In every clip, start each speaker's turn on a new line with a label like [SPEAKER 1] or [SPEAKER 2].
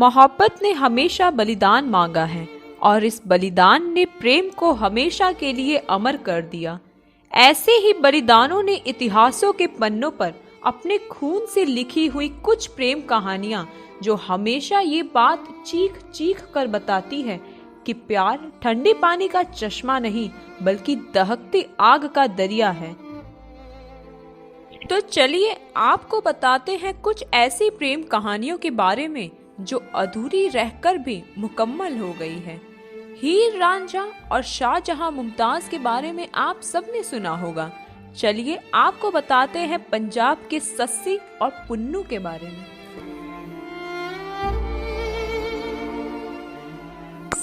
[SPEAKER 1] मोहब्बत ने हमेशा बलिदान मांगा है और इस बलिदान ने प्रेम को हमेशा के लिए अमर कर दिया। ऐसे ही बलिदानों ने इतिहासों के पन्नों पर अपने खून से लिखी हुई कुछ प्रेम कहानियां जो हमेशा ये बात चीख चीख कर बताती है कि प्यार ठंडे पानी का चश्मा नहीं बल्कि दहकती आग का दरिया है। तो चलिए आपको बताते हैं कुछ ऐसी प्रेम कहानियों के बारे में जो अधूरी रहकर भी मुकम्मल हो गई है। हीर रांझा और शाहजहां मुमताज के बारे में आप सबने सुना होगा। चलिए आपको बताते हैं पंजाब के सस्सी और पुन्नू के बारे में।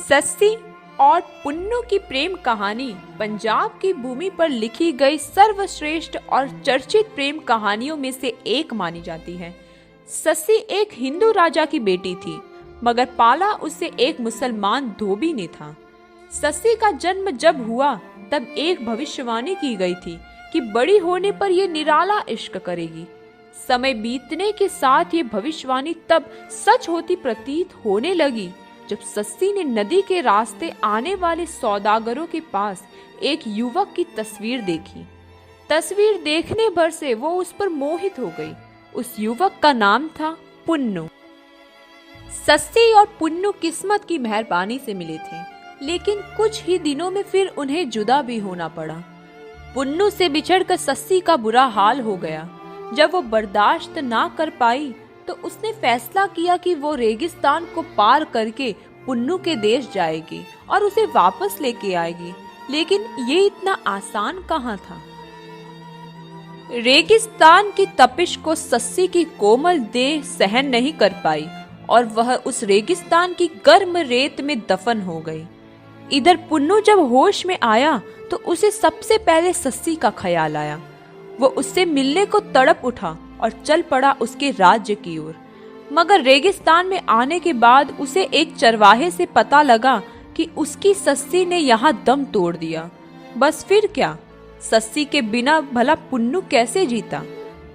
[SPEAKER 1] सस्सी और पुन्नू की प्रेम कहानी पंजाब की भूमि पर लिखी गई सर्वश्रेष्ठ और चर्चित प्रेम कहानियों में से एक मानी जाती है। सस्सी एक हिंदू राजा की बेटी थी, मगर पाला उसे एक मुसलमान धोबी ने था। सस्सी का जन्म जब हुआ तब एक भविष्यवाणी की गई थी कि बड़ी होने पर ये निराला इश्क करेगी। समय बीतने के साथ ये भविष्यवाणी तब सच होती प्रतीत होने लगी जब सस्सी ने नदी के रास्ते आने वाले सौदागरों के पास एक युवक की तस्वीर देखी। तस्वीर देखने भर से वो उस पर मोहित हो गई। उस युवक का नाम था पुन्नू। सस्सी और पुन्नू किस्मत की मेहरबानी से मिले थे, लेकिन कुछ ही दिनों में फिर उन्हें जुदा भी होना पड़ा। पुन्नू से बिछड़कर सस्सी का बुरा हाल हो गया। जब वो बर्दाश्त ना कर पाई तो उसने फैसला किया कि वो रेगिस्तान को पार करके पुन्नू के देश जाएगी और उसे वापस लेके आएगी। लेकिन ये इतना आसान कहाँ था। रेगिस्तान की तपिश को सस्सी की कोमल देह सहन नहीं कर पाई और वह उस रेगिस्तान की गर्म रेत में दफन हो गई। इधर पुन्नू जब होश में आया तो उसे सबसे पहले सस्सी का ख्याल आया। वो उससे मिलने को तड़प उठा और चल पड़ा उसके राज्य की ओर। मगर रेगिस्तान में आने के बाद उसे एक चरवाहे से पता लगा कि उसकी सस्सी ने यहाँ दम तोड़ दिया। बस फिर क्या, सस्सी के बिना भला पुन्नू कैसे जीता।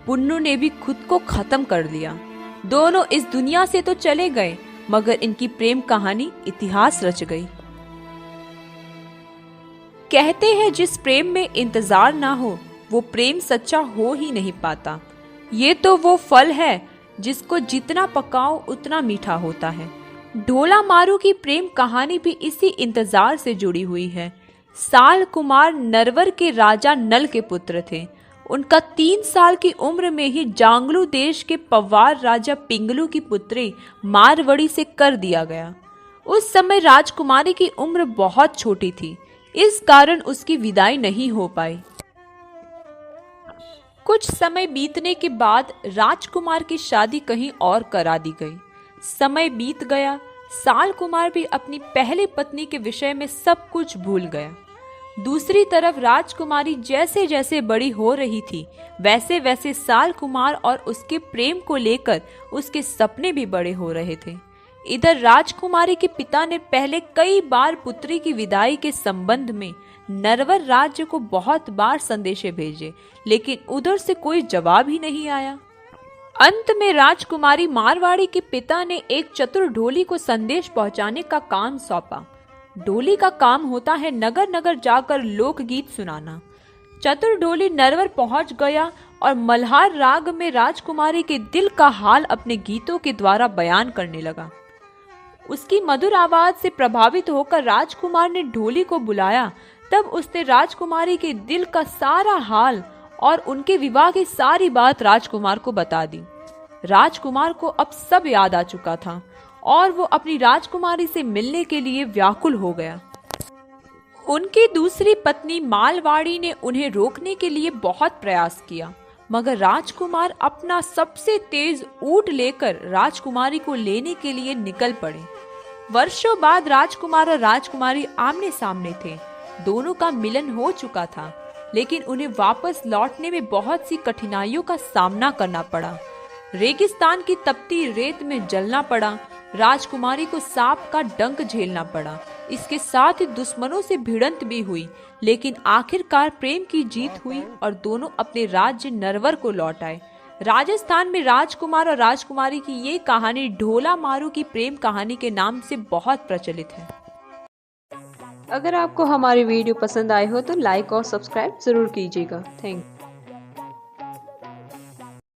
[SPEAKER 1] पुन्नू ने भी खुद को खत्म कर लिया। दोनों इस दुनिया से तो चले गए, मगर इनकी प्रेम कहानी इतिहास रच गई। कहते हैं जिस प्रेम में इंतजार ना हो वो प्रेम सच्चा हो ही नहीं पाता। ये तो वो फल है जिसको जितना पकाओ उतना मीठा होता है। ढोला मारू की प्रेम कहानी भी इसी इंतजार से जुड़ी हुई है। साल कुमार नरवर के राजा नल के पुत्र थे। उनका 3 साल की उम्र में ही जांगलू देश के पवार राजा पिंगलू की पुत्री मारवड़ी से कर दिया गया। उस समय राजकुमारी की उम्र बहुत छोटी थी, इस कारण उसकी विदाई नहीं हो पाई। कुछ समय बीतने के बाद राजकुमार की शादी कहीं और करा दी गई। समय बीत गया। साल कुमार भी अपनी पहली पत्नी के विषय में सब कुछ भूल गया। दूसरी तरफ राजकुमारी जैसे जैसे बड़ी हो रही थी वैसे वैसे साल कुमार और उसके प्रेम को लेकर उसके सपने भी बड़े हो रहे थे। इधर राजकुमारी के पिता ने पहले कई बार पुत्री की विदाई के संबंध में नरवर राज्य को बहुत बार संदेशे भेजे, लेकिन उधर से कोई जवाब ही नहीं आया। अंत में राजकुमारी मारवाड़ी के पिता ने एक चतुर ढोली को संदेश पहुंचाने का काम सौंपा। ढोली का काम होता है नगर नगर जाकर लोकगीत सुनाना। चतुर ढोली नरवर पहुंच गया और मल्हार राग में राजकुमारी के दिल का हाल अपने गीतों के द्वारा बयान करने लगा। उसकी मधुर आवाज से प्रभावित होकर राजकुमार ने ढोली को बुलाया। तब उसने राजकुमारी के दिल का सारा हाल और उनके विवाह की सारी बात राजकुमार को बता दी। राजकुमार को अब सब याद आ चुका था और वो अपनी राजकुमारी से मिलने के लिए व्याकुल हो गया। उनकी दूसरी पत्नी मालवाड़ी ने उन्हें रोकने के लिए बहुत प्रयास किया, मगर राजकुमार अपना सबसे तेज ऊंट लेकर राजकुमारी को लेने के लिए निकल पड़े। वर्षों बाद राजकुमार और राजकुमारी आमने सामने थे। दोनों का मिलन हो चुका था, लेकिन उन्हें वापस लौटने में बहुत सी कठिनाइयों का सामना करना पड़ा। रेगिस्तान की तपती रेत में जलना पड़ा। राजकुमारी को सांप का डंक झेलना पड़ा। इसके साथ ही दुश्मनों से भिड़ंत भी हुई, लेकिन आखिरकार प्रेम की जीत हुई और दोनों अपने राज्य नरवर को लौट आए। राजस्थान में राजकुमार और राजकुमारी की ये कहानी ढोला मारू की प्रेम कहानी के नाम से बहुत प्रचलित है।
[SPEAKER 2] अगर आपको हमारी वीडियो पसंद आए हो तो लाइक और सब्सक्राइब जरूर कीजिएगा। Thank you.